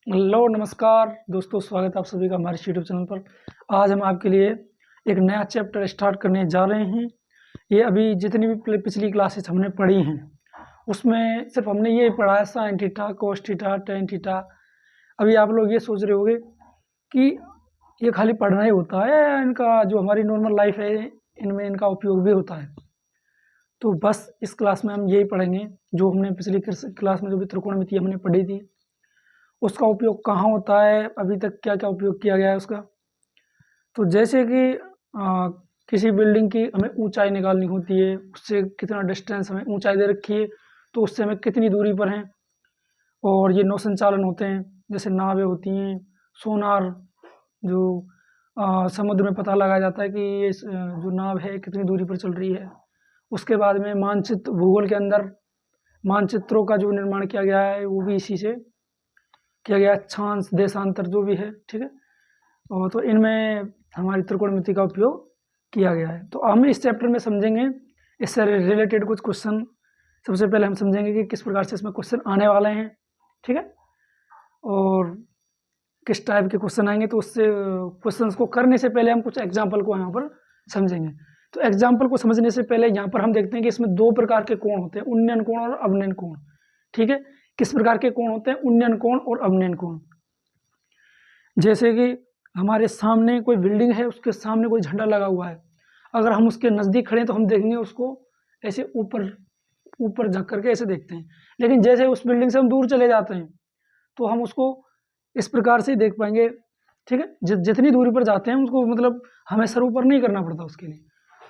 Hello नमस्कार दोस्तों, स्वागत है आप सभी का हमारे यूट्यूब चैनल पर। आज हम आपके लिए एक नया चैप्टर स्टार्ट करने जा रहे हैं। ये अभी जितनी भी पिछली क्लासेस हमने पढ़ी हैं उसमें सिर्फ हमने ये पढ़ा है sine theta, cos theta, tan theta. अभी आप लोग ये सोच रहे होंगे कि ये खाली पढ़ना ही होता है, इनका जो हमारी नॉर्मल लाइफ है इनमें इनका उपयोग भी होता है। तो बस इस क्लास में हम यही पढ़ेंगे जो हमने पिछली क्लास में जो भी त्रिकोणमिति हमने पढ़ी थी उसका उपयोग कहाँ होता है, अभी तक क्या क्या उपयोग किया गया है उसका। तो जैसे कि किसी बिल्डिंग की हमें ऊंचाई निकालनी होती है, उससे कितना डिस्टेंस हमें ऊंचाई दे रखी है तो उससे हमें कितनी दूरी पर हैं। और ये नौ संचालन होते हैं, जैसे नावें होती हैं, सोनार जो समुद्र में पता लगाया जाता है कि ये जो नाव है कितनी दूरी पर चल रही है। उसके बाद में मानचित्र, भूगोल के अंदर मानचित्रों का जो निर्माण किया गया है वो भी इसी से किया गया, अक्षांश, देशांतर जो भी है, ठीक है। और तो इनमें हमारी त्रिकोणमिति का उपयोग किया गया है। तो हम इस चैप्टर में समझेंगे इससे रिलेटेड कुछ क्वेश्चन। सबसे पहले हम समझेंगे कि किस प्रकार से इसमें क्वेश्चन आने वाले हैं, ठीक है, और किस टाइप के क्वेश्चन आएंगे। तो उससे क्वेश्चंस को करने से पहले हम कुछ एग्जाम्पल को यहाँ पर समझेंगे। तो एग्जाम्पल को समझने से पहले यहाँ पर हम देखते हैं कि इसमें दो प्रकार के कोण होते हैं, उन्नयन कोण और अवनयन कोण, ठीक है। किस प्रकार के कोण होते हैं? उन्नयन कोण और अवनयन कोण। जैसे कि हमारे सामने कोई बिल्डिंग है, उसके सामने कोई झंडा लगा हुआ है, अगर हम उसके नज़दीक खड़े हैं तो हम देखेंगे उसको ऐसे ऊपर ऊपर झक करके ऐसे देखते हैं। लेकिन जैसे उस बिल्डिंग से हम दूर चले जाते हैं तो हम उसको इस प्रकार से ही देख पाएंगे, ठीक है। जितनी दूरी पर जाते हैं उसको मतलब हमें सर ऊपर नहीं करना पड़ता, उसके लिए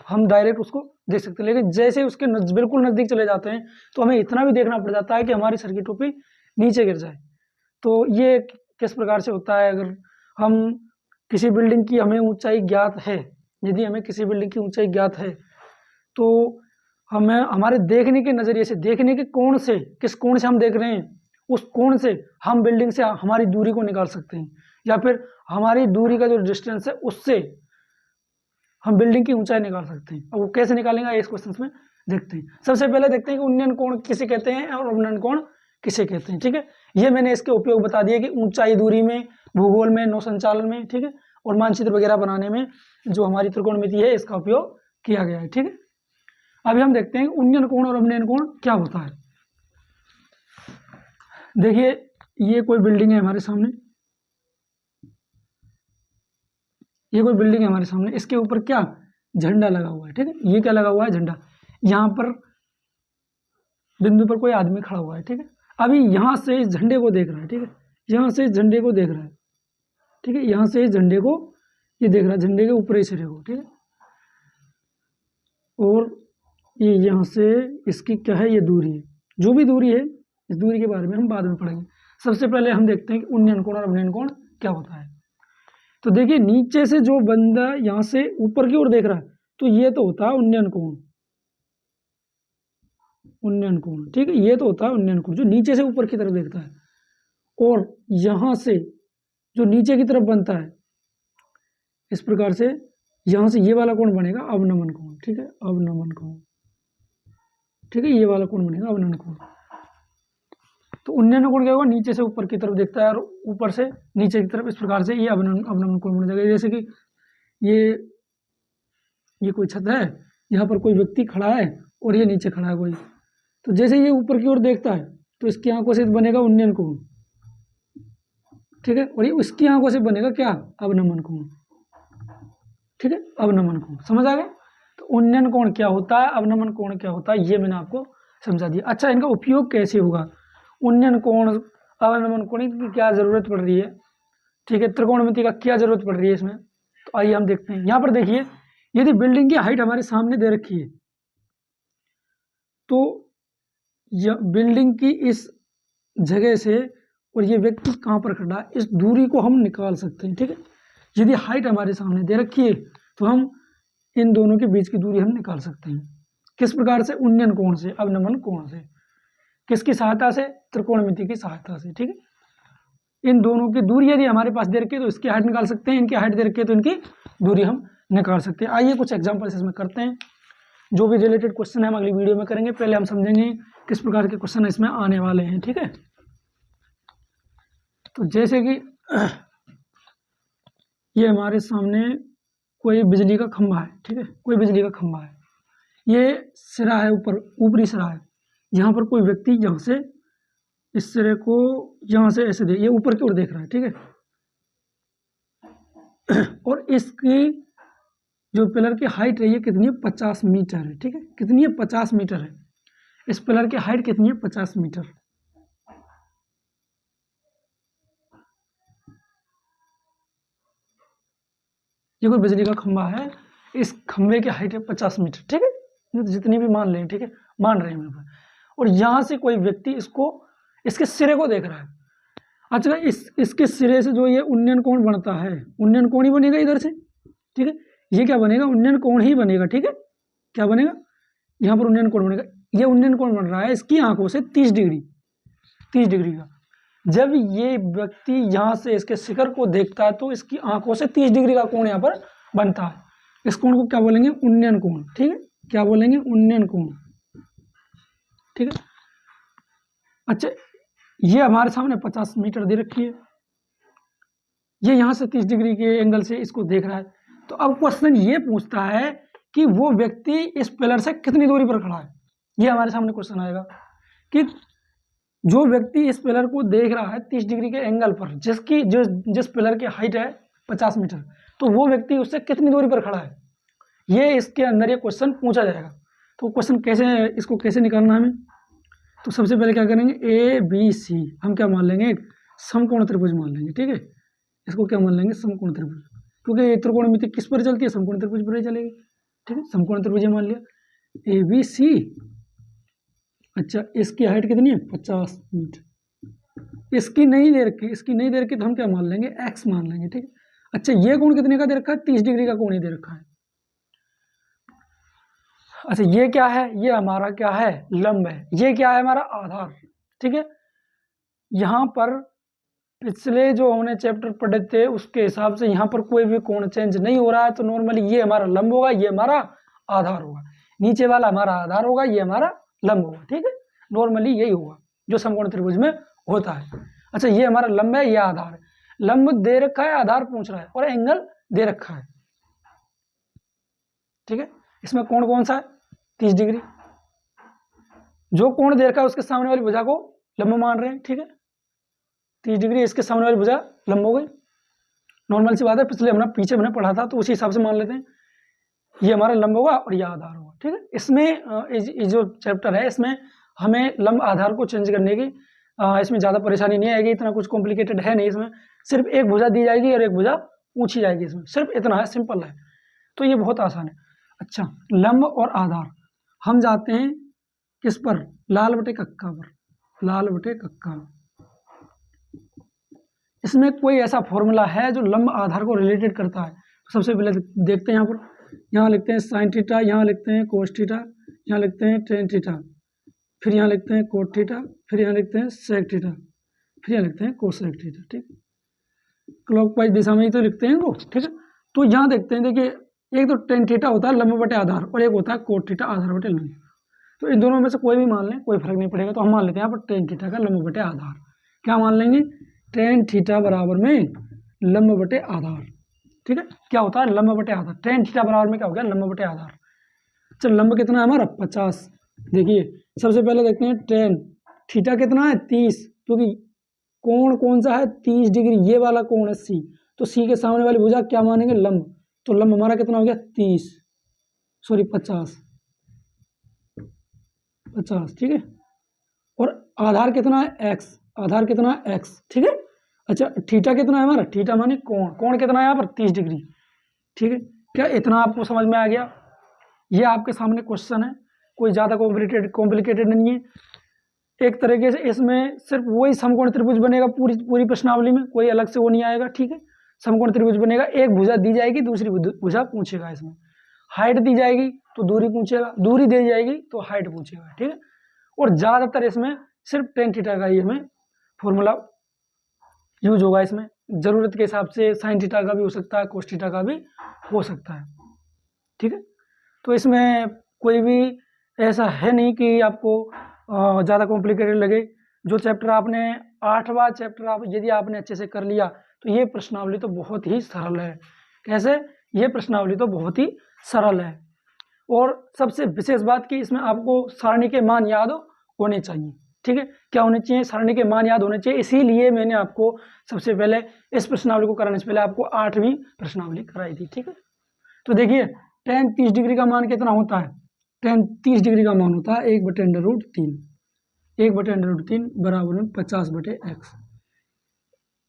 हम डायरेक्ट उसको देख सकते हैं। लेकिन जैसे उसके बिल्कुल नज़दीक चले जाते हैं तो हमें इतना भी देखना पड़ जाता है कि हमारी सर की टोपी नीचे गिर जाए। तो ये किस प्रकार से होता है? अगर हम किसी बिल्डिंग की हमें ऊंचाई ज्ञात है, यदि हमें किसी बिल्डिंग की ऊंचाई ज्ञात है तो हमें हमारे देखने के नज़रिए से, देखने के कोण से, किस कोण से हम देख रहे हैं उस कोण से हम बिल्डिंग से हमारी दूरी को निकाल सकते हैं, या फिर हमारी दूरी का जो डिस्टेंस है उससे हम बिल्डिंग की ऊंचाई निकाल सकते हैं। अब वो कैसे निकालेंगे इस क्वेश्चन में देखते हैं। सबसे पहले देखते हैं कि उन्नयन कोण किसे कहते हैं और अवनयन कोण किसे कहते हैं, ठीक है। ये मैंने इसके उपयोग बता दिए कि ऊंचाई, दूरी में, भूगोल में, नौ संचालन में, ठीक है, और मानचित्र वगैरह बनाने में जो हमारी त्रिकोणमिति है इसका उपयोग किया गया है, ठीक है। अभी हम देखते हैं उन्नयन कोण और अवनयन कोण क्या होता है। देखिए ये कोई बिल्डिंग है हमारे सामने, ये कोई बिल्डिंग है हमारे सामने, इसके ऊपर क्या झंडा लगा हुआ है, ठीक है। ये क्या लगा हुआ है? झंडा। यहाँ पर बिंदु पर कोई आदमी खड़ा हुआ है, ठीक है। अभी यहाँ से इस झंडे को देख रहा है, ठीक है, यहाँ से इस झंडे को देख रहा है, ठीक है, यहाँ से इस झंडे को ये देख रहा है, झंडे के ऊपरी सिरे को, ठीक है। और ये यहाँ से इसकी क्या है, ये दूरी है, जो भी दूरी है इस दूरी के बारे में हम बाद में पढ़ेंगे। सबसे पहले हम देखते हैं कि उन्नयन कोण और अवनयन कोण क्या होता है। तो देखिए नीचे से जो बंदा यहाँ से ऊपर की ओर देख रहा है तो ये तो होता है उन्नयन कोण, उन्नयन कोण, ठीक है, ये तो होता है उन्नयन कोण जो नीचे से ऊपर की तरफ देखता है। और यहाँ से जो नीचे की तरफ बनता है इस प्रकार से, यहाँ से ये वाला कोण बनेगा अवनमन कोण, ठीक है, अवनमन कोण, ठीक है, ये वाला कोण बनेगा अवनमन कोण। तो उन्नयन कोण क्या होगा? नीचे से ऊपर की तरफ देखता है और ऊपर से नीचे की तरफ, इस प्रकार से ये अवनमन कोण बन जाएगा। जैसे कि ये कोई छत है, यहाँ पर कोई व्यक्ति खड़ा है और ये नीचे खड़ा है कोई, तो जैसे ये ऊपर की ओर देखता है तो इसकी आंखों से बनेगा उन्नयन कोण, ठीक है, और ये उसकी आंखों से बनेगा क्या? अवनमन कोण, ठीक है, अवनमन कोण। समझ आ गया? तो उन्नयन कोण क्या होता है, अवनमन कोण क्या होता है, ये मैंने आपको समझा दिया। अच्छा, इनका उपयोग कैसे होगा? उन्नयन कोण, अवनमन कोण की क्या जरूरत पड़ रही है, ठीक है, त्रिकोणमिति का क्या जरूरत पड़ रही है इसमें, तो आइए हम देखते हैं। यहाँ पर देखिए यदि बिल्डिंग की हाइट हमारे सामने दे रखी है तो बिल्डिंग की इस जगह से और ये व्यक्ति कहाँ पर खड़ा है इस दूरी को हम निकाल सकते हैं, ठीक है। यदि हाइट हमारे सामने दे रखी है तो हम इन दोनों के बीच की दूरी हम निकाल सकते हैं। किस प्रकार से? उन्नयन कोण से, अवनमन कोण से। किसकी सहायता से? त्रिकोणमिति की सहायता से, ठीक है। इन दोनों की दूरी यदि हमारे पास दे रखी है तो इसकी हाइट निकाल सकते हैं, इनकी हाइट दे रखी है तो इनकी दूरी हम निकाल सकते हैं। आइए कुछ एग्जाम्पल्स इसमें करते हैं। जो भी रिलेटेड क्वेश्चन है हम अगली वीडियो में करेंगे, पहले हम समझेंगे किस प्रकार के क्वेश्चन इसमें आने वाले हैं, ठीक है। तो जैसे कि ये हमारे सामने कोई बिजली का खंभा है, ठीक है, कोई बिजली का खंभा है, ये सिरा है, ऊपर ऊपरी सिरा है, यहाँ पर कोई व्यक्ति यहाँ से इस सिरे को यहाँ से ऐसे ये ऊपर की ओर देख रहा है, ठीक है। और इसकी जो पिलर की हाइट है ये कितनी है, 50 मीटर है, ठीक है। कितनी है, 50 मीटर है। इस पिलर की हाइट कितनी है, 50 मीटर। ये कोई बिजली का खंभा है, इस खंभे की हाइट है 50 मीटर, ठीक है। जितनी भी मान लें, ठीक है, मान रहे हैं। और यहाँ से कोई व्यक्ति इसको, इसके सिरे को देख रहा है। अच्छा, इसके सिरे से जो ये उन्नयन कोण बनता है, उन्नयन कोण ही बनेगा इधर से, ठीक है। ये क्या बनेगा, उन्नयन कोण ही बनेगा, ठीक है। क्या बनेगा, यहाँ पर उन्नयन कोण बनेगा। ये उन्नयन कोण बन रहा है इसकी आंखों से 30 डिग्री, 30 डिग्री का। जब ये व्यक्ति यहाँ से इसके शिखर को देखता है तो इसकी आंखों से 30 डिग्री का कोण यहाँ पर बनता है। इस कोण को क्या बोलेंगे, उन्नयन कोण, ठीक है। क्या बोलेंगे, उन्नयन कोण, ठीक है। अच्छा, ये हमारे सामने 50 मीटर दे रखी है, ये यहाँ से 30 डिग्री के एंगल से इसको देख रहा है। तो अब क्वेश्चन ये पूछता है कि वो व्यक्ति इस पिलर से कितनी दूरी पर खड़ा है। ये हमारे सामने क्वेश्चन आएगा कि जो व्यक्ति इस पिलर को देख रहा है 30 डिग्री के एंगल पर, जिस पिलर की हाइट है 50 मीटर, तो वो व्यक्ति उससे कितनी दूरी पर खड़ा है, ये इसके अंदर ये क्वेश्चन पूछा जाएगा। तो क्वेश्चन कैसे, इसको कैसे निकालना हमें, तो सबसे पहले क्या करेंगे, ए बी सी हम क्या मान लेंगे, एक समकोण त्रिभुज मान लेंगे, ठीक है। इसको क्या मान लेंगे, समकोण त्रिभुज, क्योंकि त्रिकोणमिति किस पर चलती है, समकोण त्रिभुज पर ही चलेगी, ठीक है। समकोण त्रिभुज मान लिया, ए बी सी। अच्छा, इसकी हाइट कितनी है, 50 मीटर। इसकी नहीं दे रखी, इसकी नहीं दे रखी तो हम क्या मान लेंगे, एक्स मान लेंगे, ठीक है। अच्छा, ये कोण कितने का दे रखा है, 30 डिग्री का कोण ही दे रखा है। अच्छा, ये क्या है, ये हमारा क्या है, लंब है। ये क्या है, हमारा आधार, ठीक है। यहाँ पर पिछले जो हमने चैप्टर पढ़े थे उसके हिसाब से यहाँ पर कोई भी कोण चेंज नहीं हो रहा है, तो नॉर्मली ये हमारा लंब होगा, ये हमारा आधार होगा। नीचे वाला हमारा आधार होगा, ये हमारा लंब होगा, ठीक है। नॉर्मली यही होगा जो समकोण त्रिभुज में होता है। अच्छा, ये हमारा लंब है, ये आधार है। लंब दे रखा है, आधार पूछ रहा है, और एंगल दे रखा है, ठीक है। इसमें कोण कौन सा है, 30 डिग्री। जो कोण दे रखा है उसके सामने वाली भुजा को लंब मान रहे हैं, ठीक है। 30 डिग्री इसके सामने वाली भुजा लंब हो गई। नॉर्मल सी बात है, पिछले पीछे हमने पढ़ा था तो उसी हिसाब से मान लेते हैं। ये हमारा लंब होगा और ये आधार होगा, ठीक है। इसमें जो चैप्टर है इसमें हमें लंब आधार को चेंज करने की इसमें ज़्यादा परेशानी नहीं आएगी, इतना कुछ कॉम्प्लिकेटेड है नहीं। इसमें सिर्फ एक भुजा दी जाएगी और एक भुजा पूछी जाएगी, इसमें सिर्फ इतना है, सिंपल है, तो ये बहुत आसान है। अच्छा, लंब और आधार हम जाते हैं किस पर, लाल बटे कक्का पर, लाल बटे कक्का। इसमें कोई ऐसा फॉर्मूला है जो लंब आधार को रिलेटेड करता है, तो सबसे पहले देखते हैं। यहाँ पर, यहाँ लिखते हैं साइन थीटा, यहाँ लिखते हैं कोस थीटा, यहाँ लिखते हैं टेन थीटा, फिर यहाँ लिखते हैं कोट थीटा, फिर यहाँ लिखते हैं सेक थीटा, फिर यहाँ लिखते हैं कोसेक थीटा, ठीक। क्लॉकवाइज दिशा में ही तो लिखते हैं वो, ठीक है। तो यहाँ देखते हैं, देखिए एक तो टेन थीटा होता है लंब बटे आधार, और एक होता है कोट थीटा आधार बटे लंब। तो इन दोनों में से कोई भी मान लें, कोई फर्क नहीं पड़ेगा। तो हम मान लेते हैं यहाँ पर टेन थीटा का लंब बटे आधार। क्या मान लेंगे, टेन थीटा बराबर में लंब बटे आधार, ठीक है। क्या होता है, लंब बटे आधार। टेन थीटा बराबर में क्या हो गया, लंब बटे आधार। चल, लंब कितना है हमारा, 50। देखिए सबसे पहले देखते हैं टेन, थीटा कितना है, 30, क्योंकि कोण कौन सा है, 30 डिग्री, ये वाला कोण है सी, तो सी के सामने वाली भुजा क्या मानेंगे, लंब। तो लंब हमारा कितना हो गया, 30, सॉरी 50, ठीक है। और आधार कितना है, एक्स, आधार कितना है, एक्स, ठीक है। अच्छा, थीटा कितना है हमारा, थीटा माने कोण, कोण कितना है यहाँ पर, 30 डिग्री, ठीक है। क्या इतना आपको समझ में आ गया, ये आपके सामने क्वेश्चन है, कोई ज़्यादा कॉम्प्लिकेटेड नहीं है। एक तरीके से इसमें सिर्फ वही समकोण त्रिभुज बनेगा पूरी प्रश्नावली में, कोई अलग से वो नहीं आएगा, ठीक है। समकोण त्रिभुज बनेगा, एक भुजा दी जाएगी, दूसरी भुजा पूछेगा। इसमें हाइट दी जाएगी तो दूरी पूछेगा, दूरी दी जाएगी तो हाइट पूछेगा, ठीक है। और ज़्यादातर इसमें सिर्फ टेन थीटा का ही हमें फॉर्मूला यूज होगा। इसमें ज़रूरत के हिसाब से साइन थीटा का भी हो सकता है, कोस थीटा का भी हो सकता है, ठीक है। तो इसमें कोई भी ऐसा है नहीं कि आपको ज़्यादा कॉम्प्लिकेटेड लगे। जो चैप्टर आपने 8वां चैप्टर आप यदि आपने अच्छे से कर लिया तो ये प्रश्नावली तो बहुत ही सरल है। कैसे? ये प्रश्नावली तो बहुत ही सरल है। और सबसे विशेष बात कि इसमें आपको सारणी के मान याद होने चाहिए। ठीक है, क्या होने चाहिए? सारणी के मान याद होने चाहिए। इसीलिए मैंने आपको सबसे पहले इस प्रश्नावली को कराने से पहले आपको 8वीं प्रश्नावली कराई थी। ठीक है, तो देखिए tan 30 डिग्री का मान कितना होता है? tan 30 डिग्री का मान होता है 1/√3। 1/√3 बराबर में 50/x।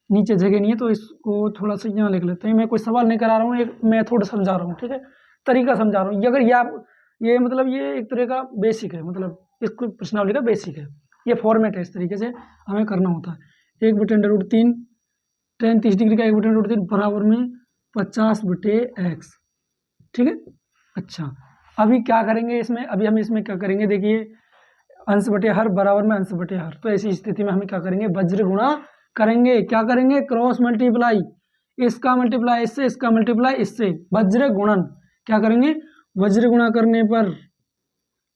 नीचे जगह नहीं है तो इसको थोड़ा सा यहाँ लिख लेते हैं। मैं कोई सवाल नहीं करा रहा हूँ, एक मेथड समझा रहा हूँ। ठीक है, तरीका समझा रहा हूँ। अगर ये आप ये मतलब ये एक तरह का बेसिक है, मतलब इसको प्रश्नावली का बेसिक है, ये फॉर्मेट है। इस तरीके से हमें करना होता है। 1/√3 tan 30 डिग्री का 1/√3 बराबर में 50/x। ठीक है, अच्छा अभी क्या करेंगे इसमें? अभी हम इसमें क्या करेंगे? देखिए अंश बटे हर बराबर में अंश बटे हर। तो ऐसी स्थिति में हम क्या करेंगे? वज्र गुणा करेंगे। क्या करेंगे? क्रॉस मल्टीप्लाई, इसका मल्टीप्लाई इससे, इसका मल्टीप्लाई इससे, वज्र गुणन। क्या करेंगे? वज्र गुणा करने पर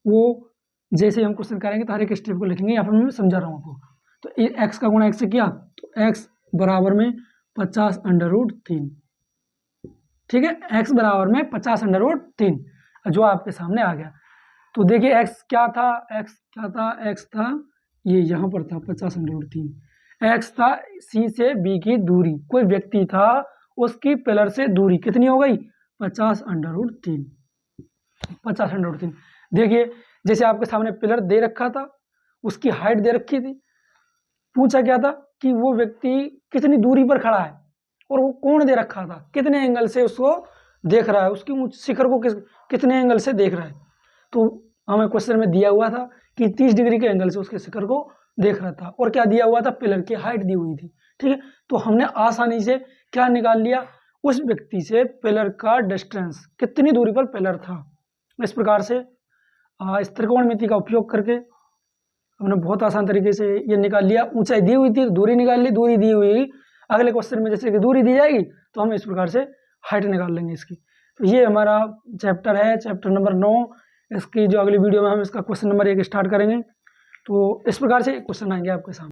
वो जैसे हम क्वेश्चन करेंगे तो हर एक स्टेप को लिखेंगे। यहाँ पर मैं समझा रहा हूँ आपको। तो x का गुणा x से किया तो x बराबर में 50/3। ठीक है, x बराबर में 50/3 जो आपके सामने आ गया। तो देखिए x क्या था? x था ये यहाँ पर था 50/3। x था c से b की दूरी, कोई व्यक्ति था उसकी पिलर से दूरी कितनी हो गई? 50/3। 50/3। देखिए जैसे आपके सामने पिलर दे रखा था, उसकी हाइट दे रखी थी, पूछा क्या था कि वो व्यक्ति कितनी दूरी पर खड़ा है और वो कोण दे रखा था, कितने एंगल से उसको देख रहा है, उसकी शिखर को कितने एंगल से देख रहा है। तो हमें क्वेश्चन में दिया हुआ था कि 30 डिग्री के एंगल से उसके शिखर को देख रहा था। और क्या दिया हुआ था? पिलर की हाइट दी हुई थी। ठीक है, तो हमने आसानी से क्या निकाल लिया? उस व्यक्ति से पिलर का डिस्टेंस, कितनी दूरी पर पिलर था। इस प्रकार से इस त्रिकोणमिति का उपयोग करके हमने बहुत आसान तरीके से ये निकाल लिया। ऊंचाई दी हुई थी, दूरी निकाल ली, दूरी दी हुई, अगले क्वेश्चन में जैसे कि दूरी दी जाएगी तो हम इस प्रकार से हाइट निकाल लेंगे इसकी। तो ये हमारा चैप्टर है, चैप्टर नंबर 9। इसकी जो अगली वीडियो में हम इसका क्वेश्चन नंबर 1 स्टार्ट करेंगे। तो इस प्रकार से क्वेश्चन आएंगे आपके सामने।